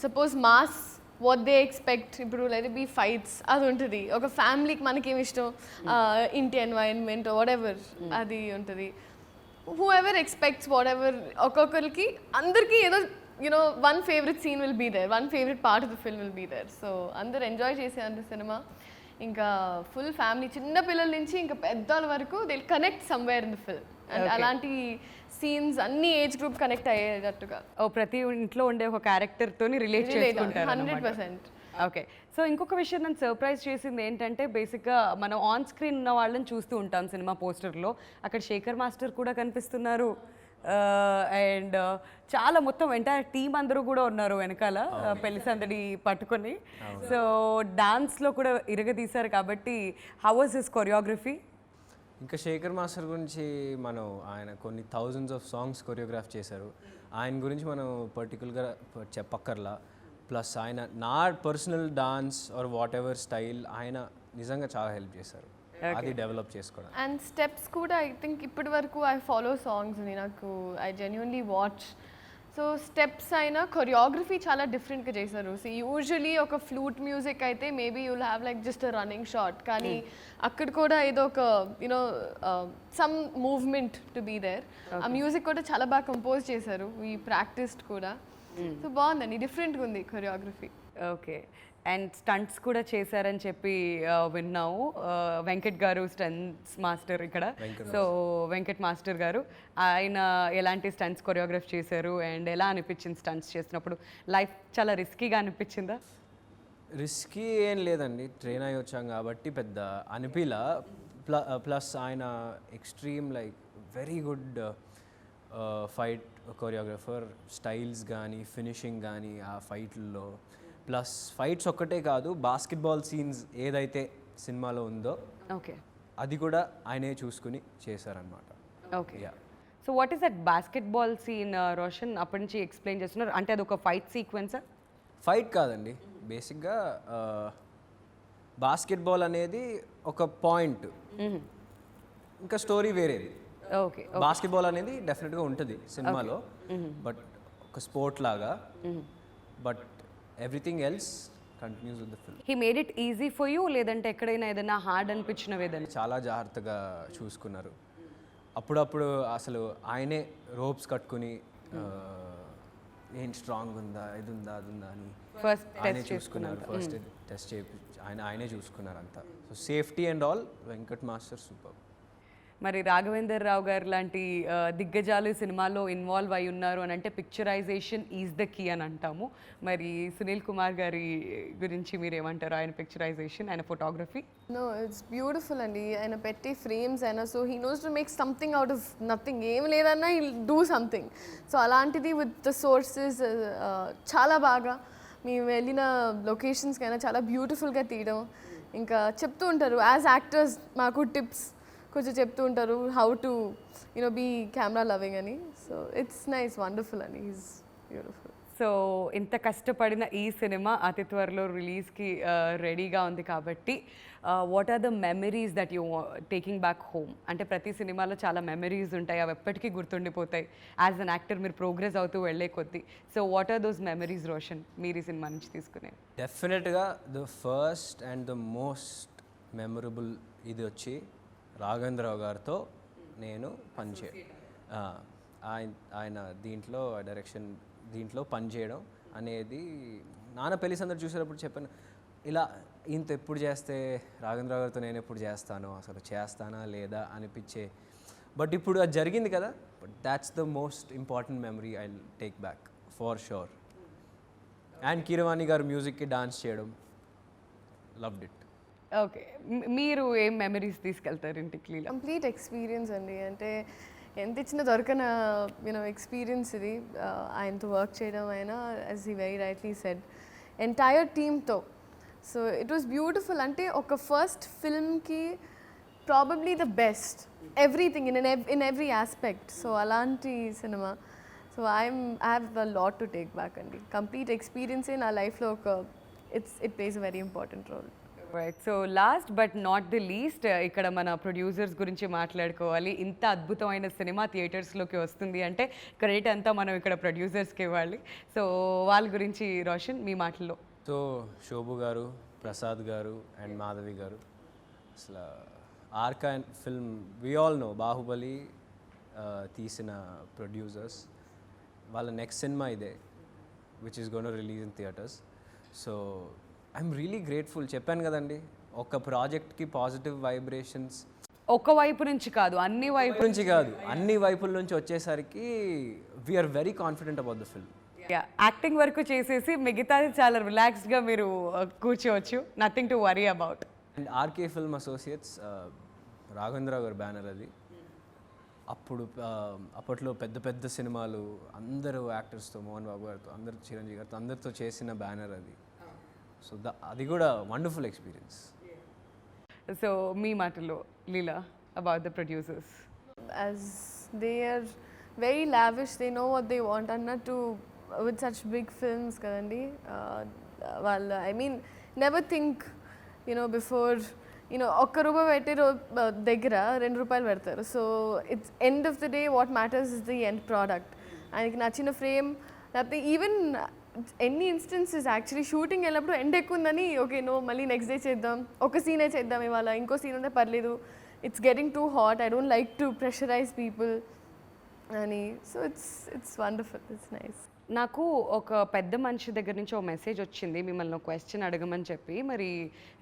suppose mass what they expect, ఇప్పుడు లైక్ బీ ఫైట్స్ అది ఉంటుంది. ఒక ఫ్యామిలీకి మనకేమి ఇష్టం, ఇంటి ఎన్వైరన్మెంట్ వాట్ ఎవర్ అది ఉంటుంది. Whoever expects whatever, ఒక్కొక్కరికి అందరికీ ఏదో one favourite scene will be there, one favourite part of the film will be there. So అందరు ఎంజాయ్ చేసేంత సినిమా. ఇంకా ఫుల్ ఫ్యామిలీ, చిన్న పిల్లల నుంచి ఇంకా పెద్దవాళ్ళ వరకు they will connect somewhere in the film. And అలాంటి సీన్స్ అన్ని ఏజ్ గ్రూప్ కనెక్ట్ అయ్యేటట్టుగా ప్రతి ఇంట్లో ఉండే ఒక క్యారెక్టర్తోని రిలేట్ చేసుకుంటారు 100%. ఓకే, సో ఇంకొక విషయం నన్ను సర్ప్రైజ్ చేసింది ఏంటంటే, బేసిక్గా మనం ఆన్ స్క్రీన్ ఉన్న వాళ్ళని చూస్తూ ఉంటాం సినిమా పోస్టర్లో, అక్కడ శేఖర్ మాస్టర్ కూడా కనిపిస్తున్నారు. అండ్ చాలా మొత్తం ఎంటైర్ టీమ్ అందరూ కూడా ఉన్నారు వెనకాల పెళ్లి సందడి పట్టుకొని. సో డాన్స్లో కూడా ఇరగదీశారు కాబట్టి హౌ వాజ్ హిస్ కొరియోగ్రఫీ? ఇంకా శేఖర్ మాస్టర్ గురించి ఆయన కొన్ని థౌజండ్స్ ఆఫ్ సాంగ్స్ కొరియోగ్రాఫ్ చేశారు. ఆయన గురించి మనం పర్టికులర్గా చెప్పక్కర్లా. ప్లస్ ఆయన నా personal dance or whatever style ఆయన నిజంగా చాలా హెల్ప్ చేశారు అది డెవలప్ చేసుకోవడం. అండ్ స్టెప్స్ కూడా ఐ థింక్ ఇప్పటి వరకు ఐ ఫాలో సాంగ్స్ని, నాకు I genuinely watch. So steps అయినా కొరియోగ్రఫీ చాలా డిఫరెంట్గా చేశారు. సో యూజువలీ ఒక ఫ్లూట్ మ్యూజిక్ అయితే maybe you'll have like just a running shot, కానీ అక్కడ కూడా ఏదో ఒక some movement to be there. ఆ మ్యూజిక్ కూడా చాలా బాగా కంపోజ్ చేశారు, ఈ ప్రాక్టీస్డ్ కూడా. సో బాగుందండి, డిఫరెంట్గా ఉంది కొరియోగ్రఫీ. ఓకే, అండ్ స్టంట్స్ కూడా చేశారని చెప్పి విన్నాము. వెంకట్ గారు స్టంట్స్ మాస్టర్ ఇక్కడ. సో వెంకట్ మాస్టర్ గారు, ఆయన ఎలాంటి స్టంట్స్ కొరియోగ్రాఫ్ చేశారు అండ్ ఎలా అనిపించింది స్టంట్స్ చేసినప్పుడు? లైఫ్ చాలా రిస్కీగా అనిపించిందా? రిస్కీ ఏం లేదండి, ట్రైన్ అయ్యి వచ్చాం కాబట్టి పెద్ద అనిపిలా. ప్లస్ ఆయన extreme like very good fight choreographer. Styles కానీ ఫినిషింగ్ కానీ ఆ ఫైట్లలో, ప్లస్ ఫైట్స్ ఒక్కటే కాదు, బాస్కెట్బాల్ సీన్స్ ఏదైతే సినిమాలో ఉందో ఓకే అది కూడా ఆయనే చూసుకుని చేశారనమాట. Okay, so what is that basketball scene Roshan? అప్పటి నుంచి ఎక్స్ప్లెయిన్ చేస్తున్నారు అంటే అది ఒక ఫైట్ సీక్వెన్సా? ఫైట్ కాదండి, బేసిక్గా బాస్కెట్బాల్ అనేది ఒక పాయింట్, ఇంకా స్టోరీ వేరేది. ఓకే, బాస్కెట్బాల్ అనేది డెఫినెట్గా ఉంటుంది సినిమాలో, బట్ ఒక స్పోర్ట్ లాగా. But everything else continues with the film. He made it easy for you, లేదంటే ఎక్కడైనా ఏదైనా హార్డ్ అనిపించినవి ఏదైనా? చాలా జాగ్రత్తగా చూసుకున్నారు. అప్పుడప్పుడు అసలు ఆయనే రోప్స్ కట్టుకుని ఏంటి స్ట్రాంగ్ ఉందా, ఇది ఉందా, అది ఉందా అని ఫస్ట్ ఆయనే చూసుకున్నారు. ఫస్ట్ టెస్ట్ ఆయనే చూసుకున్నారు అంతా. So safety and all Venkat master super. మరి రాఘవేందర్ రావు గారు లాంటి దిగ్గజాలు ఈ సినిమాలో ఇన్వాల్వ్ అయి ఉన్నారు అని అంటే పిక్చరైజేషన్ ఈజ్ ద కీ అని అంటాము. మరి సునీల్ కుమార్ గారి గురించి మీరు ఏమంటారు? ఆయన పిక్చరైజేషన్, ఆయన ఫోటోగ్రఫీ. No, it's beautiful అండి. ఆయన పెట్టి ఫ్రేమ్స్ అయినా so he knows to make something out of nothing. ఏం లేదన్నా హీల్ డూ సంథింగ్. సో అలాంటిది విత్ ద సోర్సెస్ చాలా బాగా మేము వెళ్ళిన లొకేషన్స్కైనా చాలా బ్యూటిఫుల్గా తీయడం. ఇంకా చెప్తూ ఉంటారు యాజ్ యాక్టర్స్ మాకు టిప్స్ కొంచెం చెప్తూ ఉంటారు how to be camera loving అని. సో ఇట్స్ నైస్, వండర్ఫుల్ అని. Is beautiful. సో ఇంత కష్టపడిన ఈ సినిమా అతి త్వరలో రిలీజ్కి రెడీగా ఉంది కాబట్టి what are the memories that you taking back home? అంటే ప్రతి సినిమాలో చాలా మెమరీస్ ఉంటాయి, అవి ఎప్పటికీ గుర్తుండిపోతాయి యాజ్ అన్ యాక్టర్ మీరు ప్రోగ్రెస్ అవుతూ వెళ్ళే కొద్దీ. So what are those memories Roshan మీరు ఈ సినిమా నుంచి తీసుకునేవి? డెఫినెట్గా the first and the most memorable ఇది వచ్చి రాఘవేంద్రరావు గారితో నేను పనిచేయడం, ఆయన దీంట్లో డైరెక్షన్ దీంట్లో పనిచేయడం అనేది. నాన్న పెళ్లి సందర్భం చూసేటప్పుడు చెప్పాను, ఇలా ఇంత ఎప్పుడు చేస్తే రాఘవేంద్రరావు గారితో నేను ఎప్పుడు చేస్తాను, అసలు చేస్తానా లేదా అనిపించే. బట్ ఇప్పుడు అది జరిగింది కదా, but that's the most important memory I take back far sure. And Keeravani గారు మ్యూజిక్కి డాన్స్ చేయడం, లవ్డ్ ఇట్. ఓకే, మీరు ఏం మెమరీస్ తీసుకెళ్తారు ఇంటికి? లీలా కంప్లీట్ ఎక్స్పీరియన్స్ అండి. అంటే ఎంత ఇచ్చినా దొరకన ఎక్స్పీరియన్స్ ఇది. ఆయనతో వర్క్ చేయడం అయినా, as he very rightly said, entire టీమ్తో. So it was beautiful. అంటే ఒక ఫస్ట్ ఫిల్మ్కి probably the best everything in every aspect. So అలాంటి సినిమా. So I have a lot to take back అండి. కంప్లీట్ ఎక్స్పీరియన్సే నా లైఫ్లో it places a very important role. Right. So last but not the least, ఇక్కడ మన producers గురించి మాట్లాడుకోవాలి. ఇంత అద్భుతమైన సినిమా థియేటర్స్లోకి వస్తుంది అంటే క్రెడిట్ అంతా మనం ఇక్కడ ప్రొడ్యూసర్స్కి ఇవ్వాలి. సో వాళ్ళ గురించి రోషన్ మీ మాటల్లో. సో శోభు గారు, ప్రసాద్ గారు అండ్ మాధవి గారు, అసలు Arka film we all know, Baahubali తీసిన ప్రొడ్యూసర్స్. వాళ్ళ నెక్స్ట్ సినిమా ఇదే, which is gone release in theatres. So I'm really grateful. చెప్పాను కదండి, ఒక ప్రాజెక్ట్కి పాజిటివ్ వైబ్రేషన్స్ ఒక వైపు నుంచి కాదు, అన్ని వైపు నుంచి కాదు, అన్ని వైపుల నుంచి వచ్చేసరికి we're very confident about the film. Acting వరకు చేసేసి మిగతాది చాలా రిలాక్స్డ్గా మీరు కూర్చోవచ్చు, nothing to worry about. And RK film associates, Raghavendra Rao గారి బ్యానర్ అది. అప్పట్లో పెద్ద పెద్ద సినిమాలు అందరూ యాక్టర్స్తో, మోహన్ బాబు గారితో, అందరు చిరంజీవి గారితో అందరితో చేసిన బ్యానర్ అది. సో అది కూడా వండర్ఫుల్ ఎక్స్పీరియన్స్. సో మీ మాటల్లో Leela about the producers. As they are very lavish, they know what they want. Annattu with such big films kadandi, వాళ్ళు I mean never think before ఒక్క రూపాయి పెట్టి దగ్గర ₹2 పెడతారు. So it's end of the day what matters is the end product. ఆయనకి నచ్చిన frame, లేకపోతే even ఎన్ని ఇన్స్టెన్సెస్ యాక్చువల్లీ షూటింగ్ వెళ్ళినప్పుడు ఎండ్ ఎక్కువ ఉందని ఓకే మళ్ళీ నెక్స్ట్ డే చేద్దాం, ఒక సీనే చేద్దాం, ఇవాళ ఇంకో సీన్ ఉంటే పర్లేదు, it's getting too hot, I don't like to pressurize people అని. So it's wonderful, it's nice. నాకు ఒక పెద్ద మనిషి దగ్గర నుంచి ఒక మెసేజ్ వచ్చింది మిమ్మల్ని ఒక క్వశ్చన్ అడగమని చెప్పి. మరి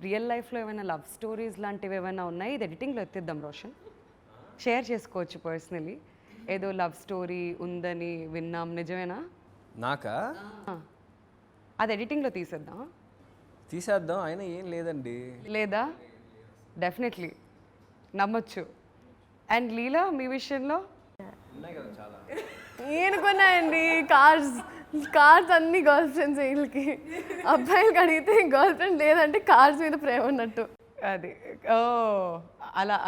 రియల్ లైఫ్లో ఏమైనా లవ్ స్టోరీస్ లాంటివి ఏమైనా ఉన్నాయి? ఇది ఎడిటింగ్లో ఎత్తిద్దాం రోషన్, షేర్ చేసుకోవచ్చు పర్సనలీ. ఏదో లవ్ స్టోరీ ఉందని విన్నాం, నిజమేనా? నాకా? అది ఎడిటింగ్లో తీసేద్దాం, అయినా ఏం లేదండి. లేదా? డెఫినెట్లీ నమ్మొచ్చు. అండ్ లీలా మీ విషయంలో? ఏనుకున్నాయండి కార్స్ అన్ని గర్ల్ ఫ్రెండ్స్ వీళ్ళకి. అబ్బాయిలకి అడిగితే గర్ల్ ఫ్రెండ్ లేదంటే కార్స్ మీద ప్రేమ ఉన్నట్టు. అది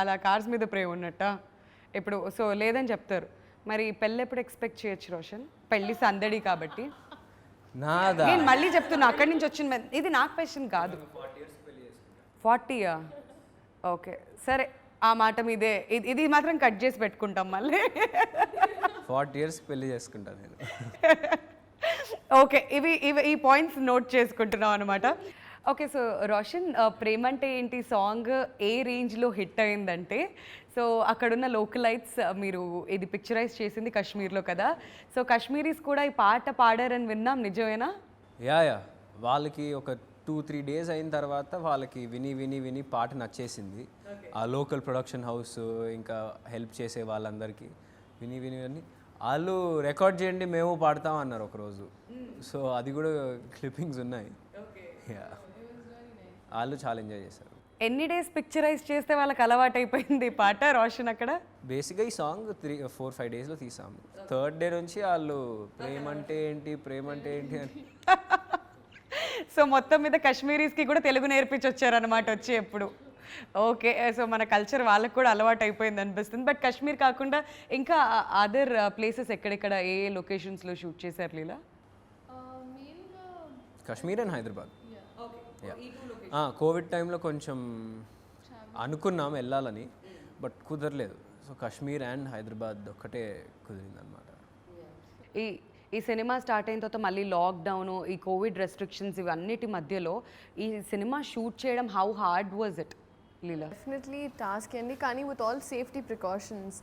అలా కార్స్ మీద ప్రేమ ఉన్నట్టా ఇప్పుడు? సో లేదని చెప్తారు. మరి పెళ్ళి ఎప్పుడు ఎక్స్పెక్ట్ చేయొచ్చు రోషన్? పెళ్ళి సందడి కాబట్టి. నేను మళ్ళీ చెప్తున్నా, అక్కడి నుంచి వచ్చిన ఇది నా క్వశ్చన్ కాదు. 40యా? ఓకే సరే, ఆ మాట మీదే. ఇది మాత్రం కట్ చేసి పెట్టుకుంటాం మళ్ళీ. 40 years పెళ్లి చేసుకుంటాను నేను. ఓకే, ఈ పాయింట్స్ నోట్ చేసుకుంటున్నాం అనమాట. ఓకే, సో రోషన్, ప్రేమంటే ఏంటి సాంగ్ ఏ రేంజ్లో హిట్ అయిందంటే, సో అక్కడున్న లోకలైట్స్, మీరు ఇది పిక్చరైజ్ చేసింది కాశ్మీర్లో కదా, సో కాశ్మీరీస్ కూడా ఈ పాట పాడారని విన్నాం, నిజమేనా? యా వాళ్ళకి ఒక 2-3 డేస్ అయిన తర్వాత వాళ్ళకి విని విని విని పాట నచ్చేసింది. ఆ లోకల్ ప్రొడక్షన్ హౌస్ ఇంకా హెల్ప్ చేసే వాళ్ళందరికీ విని విని విని వాళ్ళు రికార్డ్ చేయండి మేము పాడతాం అన్నారు ఒకరోజు. సో అది కూడా క్లిప్పింగ్స్ ఉన్నాయి. Yeah. వాళ్ళు చాలా ఎంజాయ్ చేశారు. ఎన్ని డేస్ పిక్చరైజ్ చేస్తే వాళ్ళకి అలవాటు అయిపోయింది పాట రోషన్ అక్కడ? బేసిక్గా ఈ సాంగ్ 4-5 డేస్లో తీసాము. 3rd డే నుంచి వాళ్ళు ప్రేమ అంటే ఏంటి అని. సో మొత్తం మీద కాశ్మీరీస్కి కూడా తెలుగు నేర్పించి వచ్చారనమాట వచ్చి ఎప్పుడు. ఓకే, సో మన కల్చర్ వాళ్ళకి కూడా అలవాటు అయిపోయింది అనిపిస్తుంది. బట్ కాశ్మీర్ కాకుండా ఇంకా అదర్ ప్లేసెస్ ఎక్కడెక్కడ ఏ లొకేషన్స్లో షూట్ చేశారు లీలా? కాశ్మీర్ అండ్ హైదరాబాద్. కోవిడ్ టైంలో కొంచెం అనుకున్నాం వెళ్ళాలని, బట్ కుదరలేదు. సో కాశ్మీర్ అండ్ హైదరాబాద్ ఒక్కటే కుదిరింది అనమాట. ఈ సినిమా స్టార్ట్ అయిన తర్వాత మళ్ళీ లాక్డౌన్, ఈ కోవిడ్ రెస్ట్రిక్షన్స్ ఇవన్నిటి మధ్యలో ఈ సినిమా షూట్ చేయడం how hard was it Leela? Definitely task అండి, కానీ విత్ ఆల్ సేఫ్టీ ప్రికాషన్స్.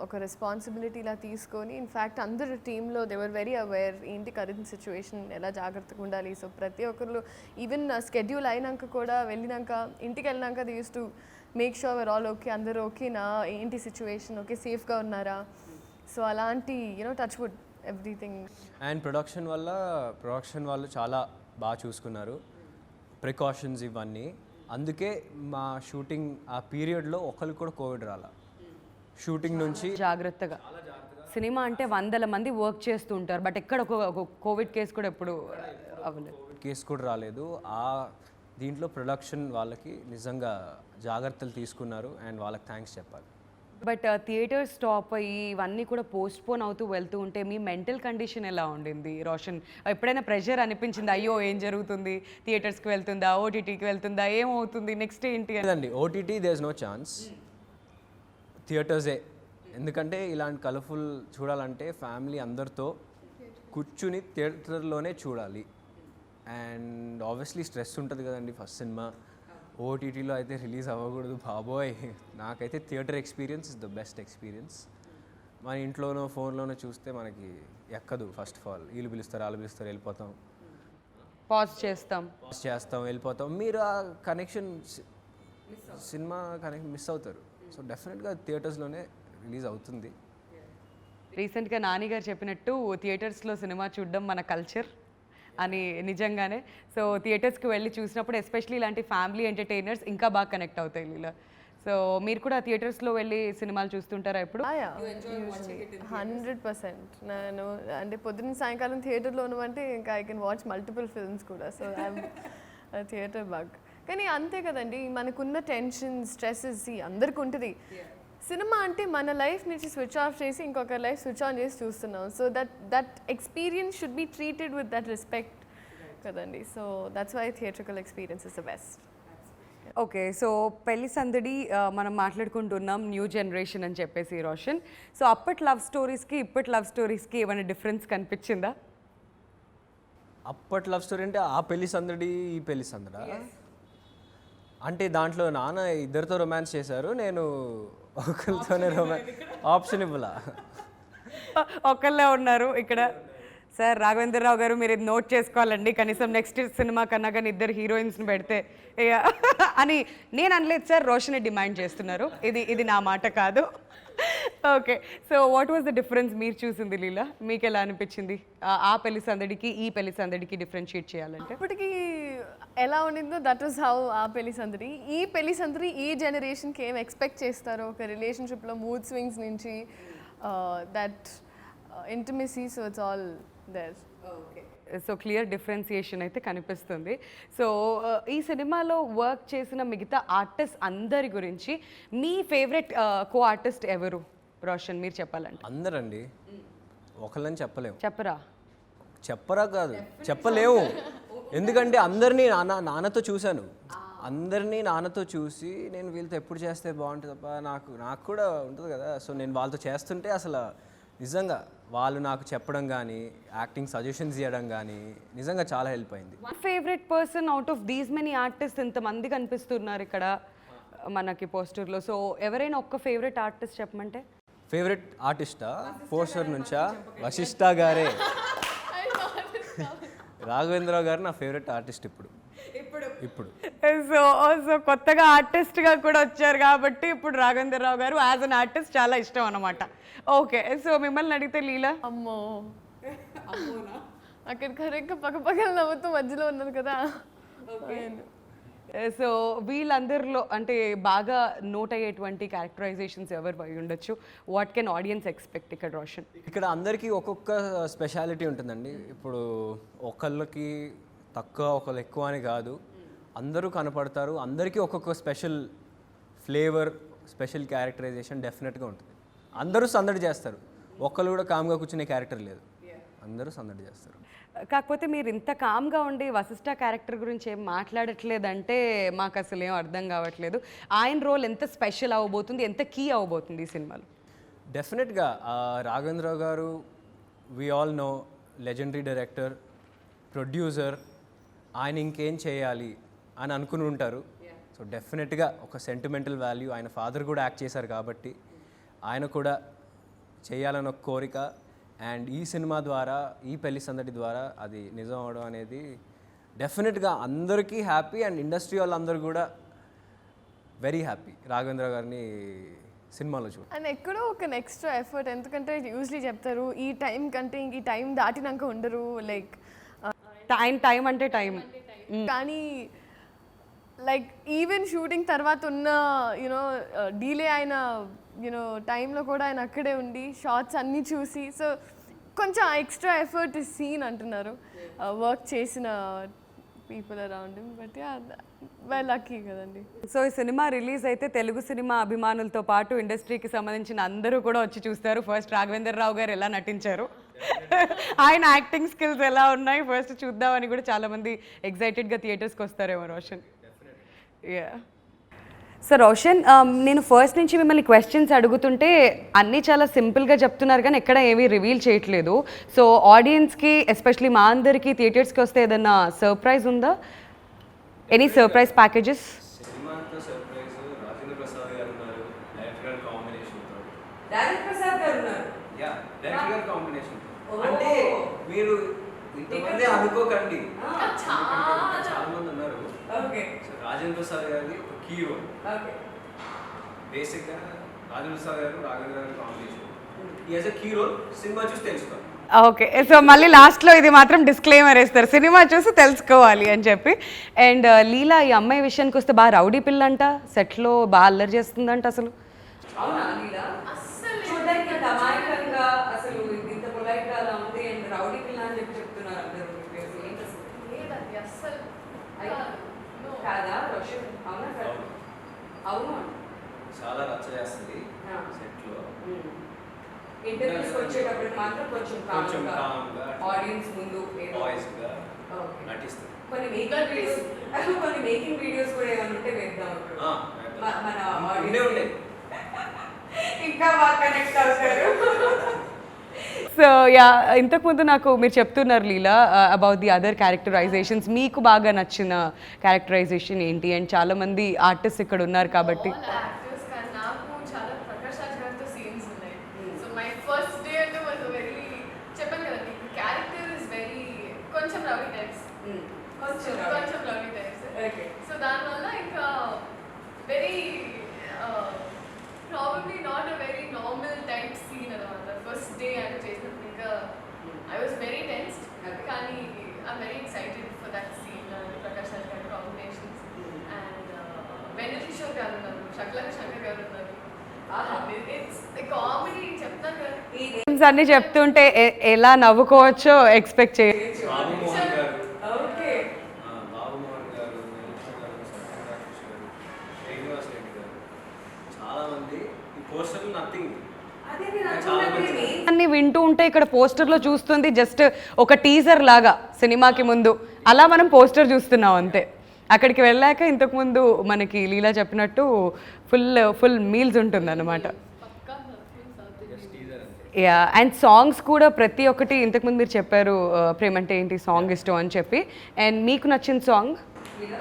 ఒక రెస్పాన్సిబిలిటీ ఇలా తీసుకొని ఇన్ఫ్యాక్ట్ అందరు టీంలో దే వర్ వెరీ అవేర్ ఏంటి కరెంట్ సిచ్యువేషన్, ఎలా జాగ్రత్తగా ఉండాలి. సో ప్రతి ఒక్కరు ఈవెన్ స్కెడ్యూల్ అయినాక కూడా వెళ్ళినాక ఇంటికి వెళ్ళినాక they use to make sure were all okay, అందరూ ఓకేనా, ఏంటి సిచ్యువేషన్, ఓకే సేఫ్గా ఉన్నారా. సో అలాంటి touch wood everything. And production వాళ్ళు చాలా బాగా చూసుకున్నారు ప్రికాషన్స్ ఇవన్నీ. అందుకే మా షూటింగ్ ఆ పీరియడ్లో ఒకరికి కూడా కోవిడ్ రాలా. షూటింగ్ నుంచి జాగ్రత్తగా. సినిమా అంటే 100 మంది వర్క్ చేస్తూ ఉంటారు, బట్ ఎక్కడ ఒక కోవిడ్ కేసు కూడా ఎప్పుడు అవ్వలేదు. కేసు కూడా రాలేదు. ఆ దీంట్లో ప్రొడక్షన్ వాళ్ళకి నిజంగా జాగ్రత్తలు తీసుకున్నారు అండ్ వాళ్ళకి థ్యాంక్స్ చెప్పాలి. బట్ థియేటర్ స్టాప్ అయ్యి ఇవన్నీ కూడా పోస్ట్పోన్ అవుతూ వెళ్తూ ఉంటే మీ మెంటల్ కండిషన్ ఎలా ఉండింది రోషన్? ఎప్పుడైనా ప్రెషర్ అనిపించింది, అయ్యో ఏం జరుగుతుంది, థియేటర్స్కి వెళ్తుందా, ఓటీటీకి వెళ్తుందా, ఏమవుతుంది, నెక్స్ట్ ఏంటి? లేదండి, OTT there is no chance, థియేటర్సే. ఎందుకంటే ఇలాంటి కలర్ఫుల్ చూడాలంటే ఫ్యామిలీ అందరితో కూర్చుని థియేటర్లోనే చూడాలి. అండ్ ఆబ్వియస్లీ స్ట్రెస్ ఉంటుంది కదండి ఫస్ట్ సినిమా. ఓటీటీలో అయితే రిలీజ్ అవ్వకూడదు బాబోయ్. నాకైతే theatre experience is the best experience. మన ఇంట్లోనో ఫోన్లోనో చూస్తే మనకి ఎక్కదు. ఫస్ట్ ఆఫ్ ఆల్ వీళ్ళు పిలుస్తారు వాళ్ళు పిలుస్తారు వెళ్ళిపోతాం, పాజ్ చేస్తాం వెళ్ళిపోతాం. మీరు ఆ కనెక్షన్ సినిమా కనెక్షన్ మిస్ అవుతారు. సో డెఫినెట్గా థియేటర్స్లోనే రిలీజ్ అవుతుంది. రీసెంట్గా నాని గారు చెప్పినట్టు థియేటర్స్లో సినిమా చూడడం మన కల్చర్ అని నిజంగానే. సో థియేటర్స్కి వెళ్ళి చూసినప్పుడు ఎస్పెషలీ ఇలాంటి ఫ్యామిలీ ఎంటర్టైనర్స్ ఇంకా బాగా కనెక్ట్ అవుతాయి ఇలా. సో మీరు కూడా థియేటర్స్లో వెళ్ళి సినిమాలు చూస్తుంటారా ఎప్పుడు? 100%. నేను అంటే పొద్దున్న సాయంకాలం థియేటర్లో ఉన్నవంటే ఇంకా I can watch multiple films కూడా. So I'm theatre bug. కానీ అంతే కదండి, మనకున్న టెన్షన్ స్ట్రెస్సెస్ అందరికి ఉంటుంది. సినిమా అంటే మన లైఫ్ నుంచి స్విచ్ ఆఫ్ చేసి ఇంకొక లైఫ్ స్విచ్ ఆన్ చేసి చూస్తున్నాం. So that experience should be treated with that respect కదండి. So that's why theatrical experience is the best. Okay, so Pelli Sandadi మనం మాట్లాడుకుంటున్నాం న్యూ జనరేషన్ అని చెప్పేసి రోషన్. సో అప్పటి లవ్ స్టోరీస్కి ఇప్పటి లవ్ స్టోరీస్కి ఏమైనా డిఫరెన్స్ కనిపించిందా? అప్పటి లవ్ స్టోరీ అంటే ఆ పెళ్లి సందడి ఈ పెళ్లి సందడా? అంటే దాంట్లో నాన్న ఇద్దరితో రొమాన్స్ చేశారు, నేను ఒకరితోనే ఆప్షన్ ఇవ్వలా. ఒకళ్ళే ఉన్నారు ఇక్కడ. సార్ రాఘవేంద్రరావు గారు మీరు ఇది నోట్ చేసుకోవాలండి, కనీసం నెక్స్ట్ సినిమా కన్నా కానీ ఇద్దరు హీరోయిన్స్ని పెడితే అని నేను అనలేదు సార్, రోషనే డిమాండ్ చేస్తున్నారు. ఇది నా మాట కాదు. Okay, so what was the difference మీరు చూసింది లీలా? మీకు ఎలా అనిపించింది ఆ పెళ్లి సందడికి ఈ పెళ్లి సందడికి డిఫరెన్షియేట్ చేయాలంటే? ఇప్పటికీ ఎలా ఉండిందో దట్ వాజ్ హౌ ఆ పెళ్లి సందడి. ఈ పెళ్లి సందడి ఈ జనరేషన్కి ఏం ఎక్స్పెక్ట్ చేస్తారో ఒక రిలేషన్షిప్లో మూడ్ స్వింగ్స్ నుంచి that intimacy. So it's all there. So clear differentiation అయితే కనిపిస్తుంది. సో ఈ సినిమాలో వర్క్ చేసిన మిగతా ఆర్టిస్ట్ అందరి గురించి మీ ఫేవరెట్ కో ఆర్టిస్ట్ ఎవరు రోషన్ మీరు చెప్పాలంటే? అందరండి, ఒకళ్ళని చెప్పలేము. చెప్పరా కాదు, చెప్పలేము. ఎందుకంటే అందరినీ నాన్నతో చూశాను. అందరినీ నాన్నతో చూసి నేను వీళ్ళతో ఎప్పుడు చేస్తే బాగుంటుంది తప్ప నాకు కూడా ఉంటుంది కదా. సో నేను వాళ్ళతో చేస్తుంటే అసలు నిజంగా వాళ్ళు నాకు చెప్పడం కానీ యాక్టింగ్ సజెషన్స్ ఇవ్వడం కానీ నిజంగా చాలా హెల్ప్ అయింది. Favourite person out of these many artist ఇంతమంది కనిపిస్తున్నారు ఇక్కడ మనకి పోస్టర్లో. సో ఎవరైనా ఒక్క ఫేవరెట్ ఆర్టిస్ట్ చెప్పమంటే? ఫేవరెట్ ఆర్టిస్టా? పోస్టర్ నుంచా? వశిష్ఠ గారే. రాఘవేంద్రరావు గారు నా ఫేవరెట్ ఆర్టిస్ట్ ఇప్పుడు. సో సో కొత్తగా ఆర్టిస్ట్గా కూడా వచ్చారు కాబట్టి ఇప్పుడు రాఘవేంద్రరావు గారు యాజ్ అన్ ఆర్టిస్ట్ చాలా ఇష్టం అనమాట. ఓకే, సో మిమ్మల్ని అడిగితే లీలా. అమ్మో అక్కడ కరెక్ట్గా పక్కపక్కన నవ్వుతూ మధ్యలో ఉన్నారు కదా. సో వీళ్ళందరిలో అంటే బాగా నోట్ అయ్యేటువంటి క్యారెక్టరైజేషన్స్ ఎవరు అయి ఉండొచ్చు? వాట్ కెన్ ఆడియన్స్ ఎక్స్పెక్ట్ ఇక్కడ రోషన్? ఇక్కడ అందరికీ ఒక్కొక్క స్పెషాలిటీ ఉంటుందండి. ఇప్పుడు ఒకళ్ళకి తక్కువ ఒకళ్ళు ఎక్కువ అని కాదు, అందరూ కనపడతారు. అందరికీ ఒక్కొక్క స్పెషల్ ఫ్లేవర్, స్పెషల్ క్యారెక్టరైజేషన్ డెఫినెట్గా ఉంటుంది. అందరూ సందడి చేస్తారు, ఒక్కళ్ళు కూడా కామ్గా కూర్చునే క్యారెక్టర్ లేదు, అందరూ సందడి చేస్తారు. కాకపోతే మీరు ఇంత కామ్గా ఉండి వశిష్ఠ క్యారెక్టర్ గురించి ఏం మాట్లాడట్లేదంటే మాకు అసలు ఏం అర్థం కావట్లేదు. ఆయన రోల్ ఎంత స్పెషల్ అవ్వబోతుంది, ఎంత కీ అవ్వబోతుంది ఈ సినిమాలో? డెఫినెట్గా Raghavendra Rao garu we all know, legendary director, producer. ఆయన ఇంకేం చేయాలి అని అనుకుని ఉంటారు. సో డెఫినెట్గా ఒక సెంటిమెంటల్ వాల్యూ, ఆయన ఫాదర్ కూడా యాక్ట్ చేశారు కాబట్టి ఆయన కూడా చేయాలని ఒక కోరిక. అండ్ ఈ సినిమా ద్వారా, ఈ పెళ్లి సందడి ద్వారా అది నిజం అవడం అనేది డెఫినెట్గా అందరికీ హ్యాపీ. అండ్ ఇండస్ట్రీ వాళ్ళందరూ కూడా వెరీ హ్యాపీ రాఘవేంద్ర గారిని సినిమాలో చూడ. అండ్ ఎక్కడో ఒక ఎక్స్ట్రా ఎఫర్ట్, ఎందుకంటే యూజువలీ చెప్తారు ఈ టైం కంటే ఈ టైం దాటినాక ఉండరు, లైక్ టైం అంటే టైం. కానీ లైక్ ఈవెన్ షూటింగ్ తర్వాత ఉన్న యూనో డీలే అయిన యూనో టైంలో కూడా ఆయన అక్కడే ఉండి షార్ట్స్ అన్నీ చూసి, సో కొంచెం ఎక్స్ట్రా ఎఫర్ట్ సీన్ అంటున్నారు వర్క్ చేసిన people around him. But well lucky కదండి. సో ఈ సినిమా రిలీజ్ అయితే తెలుగు సినిమా అభిమానులతో పాటు ఇండస్ట్రీకి సంబంధించిన అందరూ కూడా వచ్చి చూస్తారు. ఫస్ట్ రాఘవేంద్రరావు గారు ఎలా నటించారు, ఆయన యాక్టింగ్ స్కిల్స్ ఎలా ఉన్నాయి ఫస్ట్ చూద్దామని కూడా చాలామంది ఎగ్జైటెడ్గా థియేటర్స్కి వస్తారేమో రోషన్. సో రోషన్, నేను ఫస్ట్ నుంచి మిమ్మల్ని క్వశ్చన్స్ అడుగుతుంటే అన్నీ చాలా సింపుల్గా చెప్తున్నారు కానీ ఎక్కడ ఏమీ రివీల్ చేయట్లేదు. సో ఆడియన్స్కి ఎస్పెషలీ మా అందరికీ థియేటర్స్కి వస్తే ఏదన్నా సర్ప్రైజ్ ఉందా? Any surprise packages? అంటే మీరు ఇంతమంది అనుకోకండి, చాలా మంది ఉన్నారు. రాజేంద్ర ప్రసాద్ గారిది ఒక కీ రోల్. బేసిక్గా రాజేంద్ర ప్రసాద్ గారు రాఘవేంద్ర గారి కాంబినేషన్, ఈ యాజ్ అ కీ రోల్. సినిమా చూసి తెలుసుకోవాలి. ఓకే, సో మళ్ళీ లాస్ట్లో ఇది మాత్రం డిస్క్లైమర్ వేస్తారు, సినిమా చూసి తెలుసుకోవాలి అని చెప్పి. అండ్ లీలా, ఈ అమ్మాయి విషయానికి వస్తే బాగా రౌడీ పిల్ల అంట, సెట్లో బాగా అల్లరి చేస్తుందంట. అసలు చాలా రచ్చ చేస్తుంది సెట్లో. ఇంటర్వ్యూస్ వచ్చేటప్పుడు మాత్రం కొంచెం కామ్గా ఆడియన్స్ ముందు వాయిస్గా నటిస్తుంది. కొన్ని మేకింగ్ వీడియోస్ కూడా ఏమైనా ఉంటే వేద్దాం, మన ఆడియన్స్ ఇంకా బాగా కనెక్ట్ అవుతారు. సో యా, ఇంతకుముందు నాకు మీరు చెప్తున్నారు లీలా అబౌట్ ది అదర్ క్యారెక్టరైజేషన్స్, మీకు బాగా నచ్చిన క్యారెక్టరైజేషన్ ఏంటి? అండ్ చాలామంది ఆర్టిస్ట్ ఇక్కడ ఉన్నారు కాబట్టి సో దానివల్ల ఇంకా very probably not a very normal type scene అనమాట. ఫస్ట్ డే అని చేసినప్పుడు ఇంకా ఐ వాజ్ వెరీ టెన్స్డ్, కానీ I'm very excited for that scene. Prakash Raj గారి కాంబినేషన్స్ అండ్ వెన్నెల కిషోర్ గారు ఉన్నారు, శక్లక శంకర్ గారు ఉన్నారు. ఇట్స్ కామెడీ చెప్తాను కదా, ఈ అన్ని చెప్తుంటే ఎలా నవ్వుకోవచ్చో ఎక్స్పెక్ట్ చేయొచ్చు. అన్ని వింటూ ఉంటే ఇక్కడ పోస్టర్లో చూస్తుంది జస్ట్ ఒక టీజర్ లాగా సినిమాకి ముందు, అలా మనం పోస్టర్ చూస్తున్నాం అంతే. అక్కడికి వెళ్ళాక ఇంతకుముందు మనకి లీలా చెప్పినట్టు ఫుల్ మీల్స్ ఉంటుంది అన్నమాట. యా, అండ్ సాంగ్స్ కూడా ప్రతి ఒక్కటి ఇంతకుముందు మీరు చెప్పారు ప్రేమంటే ఏంటి సాంగ్ ఇష్టం అని చెప్పి. అండ్ మీకు నచ్చిన సాంగ్?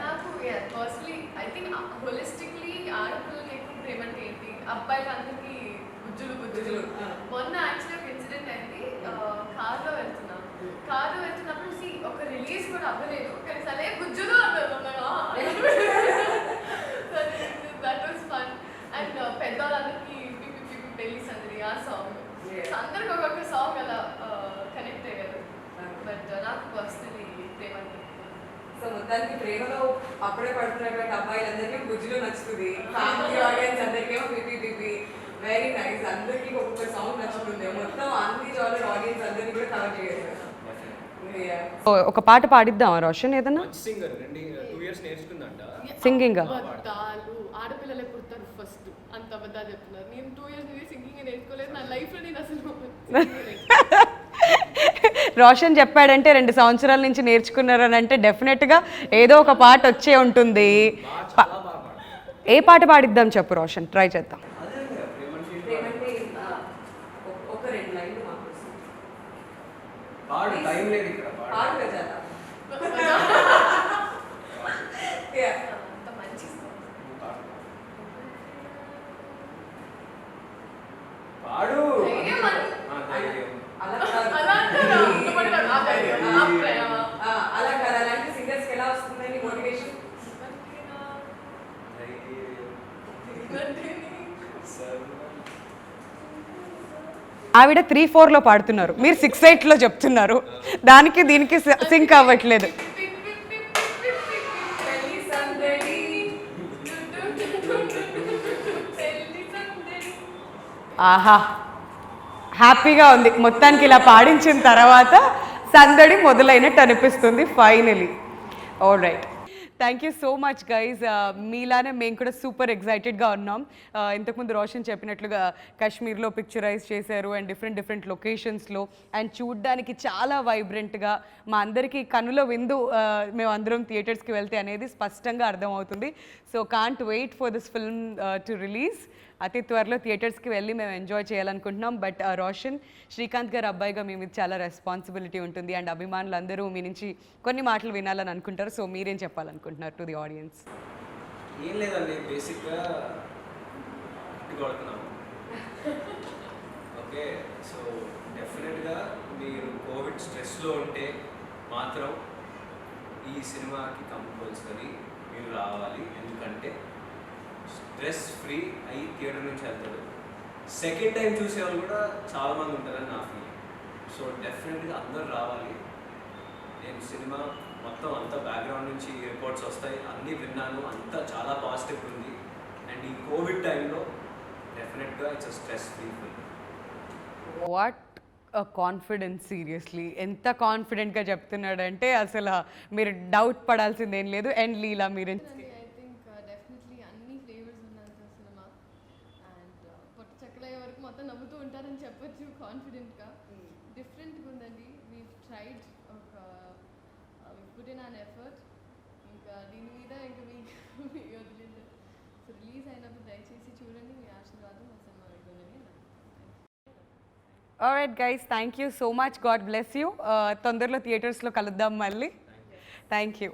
నాకు పర్సనలీ ఐ థింక్ హోలిస్టిక్లీ ఆడపిల్లలకి ఎక్కువ ప్రేమంటే ఏంటి, అబ్బాయిలు అందరికీ గుజ్జులు గుజ్జులు. మొన్న యాక్చువల్లీ ఒక ఇన్సిడెంట్ అయింది, కార్లో వెళ్తున్నప్పుడు ఒక రిలీజ్ అప్పుడే పడుతున్నటువంటి అబ్బాయిలందరికీ బుజ్జిలో నచ్చుతుంది, ఫ్యామిలీ ఆడియన్స్ అందరికేమో పిపి పిపి. వెరీ నైస్, అందరికీ ఒక్కొక్క సాంగ్ నచ్చుతుంది, మొత్తం అన్ని జాలర్ ఆడియన్స్ అందరినీ కూడా కవర్ చేశారు. ఒక పాట పాడిద్దామా రోషన్ ఏదన్నా? సింగర్ 2 years నేర్చుకుందంట సింగింగ్. అబద్ధాలు, ఆడపిల్లలే పుడతారు ఫస్ట్, అంత అబద్ధాలు చెప్తున్నారు. నేను 2 years నుంచి సింగింగ్ నేర్చుకోలేదు, నా లైఫ్లో నేను అసలు రోషన్ చెప్పాడంటే 2 సంవత్సరాల నుంచి నేర్చుకున్నారని అంటే డెఫినెట్గా ఏదో ఒక పాట వచ్చే ఉంటుంది. ఏ పాట పాడిద్దాం చెప్పు రోషన్, ట్రై చేద్దాం. ఆవిడ 3-4లో పాడుతున్నారు, మీరు 6-8లో చెప్తున్నారు, దానికి దీనికి సింక్ అవ్వట్లేదు. ఆహా, హ్యాపీగా ఉంది మొత్తానికి. ఇలా పాడించిన తర్వాత సందడి మొదలైనట్టు అనిపిస్తుంది finally. All right, thank you so much guys. మీలానే మేము కూడా సూపర్ ఎగ్జైటెడ్గా ఉన్నాం. ఇంతకుముందు రోషన్ చెప్పినట్లుగా కాశ్మీర్లో పిక్చరైజ్ చేశారు అండ్ డిఫరెంట్ లొకేషన్స్లో, అండ్ చూడ్డానికి చాలా వైబ్రెంట్గా మా అందరికీ కనుల విందు మేము అందరం థియేటర్స్కి వెళ్తే అనేది స్పష్టంగా అర్థమవుతుంది. So can't wait for this film to release. అతి త్వరలో థియేటర్స్కి వెళ్ళి మేము ఎంజాయ్ చేయాలనుకుంటున్నాం. బట్ రోషన్, శ్రీకాంత్ గారు అబ్బాయిగా మీ మీద చాలా రెస్పాన్సిబిలిటీ ఉంటుంది అండ్ అభిమానులు అందరూ మీ నుంచి కొన్ని మాటలు వినాలని అనుకుంటారు. సో మీరేం చెప్పాలనుకుంటున్నారు టు ది ఆడియన్స్? ఏం లేదండి, బేసిక్గా కొడుతున్నాము. ఓకే, సో డెఫినెట్గా మీరు కోవిడ్ స్ట్రెస్లో ఉంటే మాత్రం ఈ సినిమాకి కంపల్సరీ మీరు రావాలి. ఎందుకంటే స్ట్రెస్ ఫ్రీ అయ్యి థియేటర్ నుంచి వెళ్తాడు. సెకండ్ టైం చూసేవాళ్ళు కూడా చాలామంది ఉంటారని నా ఫీలింగ్. సో డెఫినెట్గా అందరూ రావాలి. నేను సినిమా మొత్తం అంతా బ్యాక్గ్రౌండ్ నుంచి రిపోర్ట్స్ వస్తాయి, అన్నీ విన్నాను, అంతా చాలా పాజిటివ్ ఉంది. అండ్ ఈ కోవిడ్ టైంలో డెఫినెట్గా it's stress free film. What confidence, seriously ఎంత కాన్ఫిడెంట్గా చెప్తున్నాడంటే అసలు మీరు డౌట్ పడాల్సిందేం లేదు. అండ్ లీలా మీరు మొత్తం నవ్వుతూ ఉంటారని చెప్పొచ్చు కాన్ఫిడెంట్గా. డిఫరెంట్గా ఉందండి. వీ ట్రైడ్ ఒక పుట్ ఇన్ అన్ ఎఫర్ట్. ఇంకా దీని మీద ఇంకా మీకు వదిలేదు. సో రిలీజ్ అయినప్పుడు దయచేసి చూడండి, మీ ఆశీర్వాదం మా సినిమా ఉంటుందని. Alright guys, thank you so much. God bless you. తొందరలో థియేటర్స్లో కలుద్దాం మళ్ళీ. Thank you.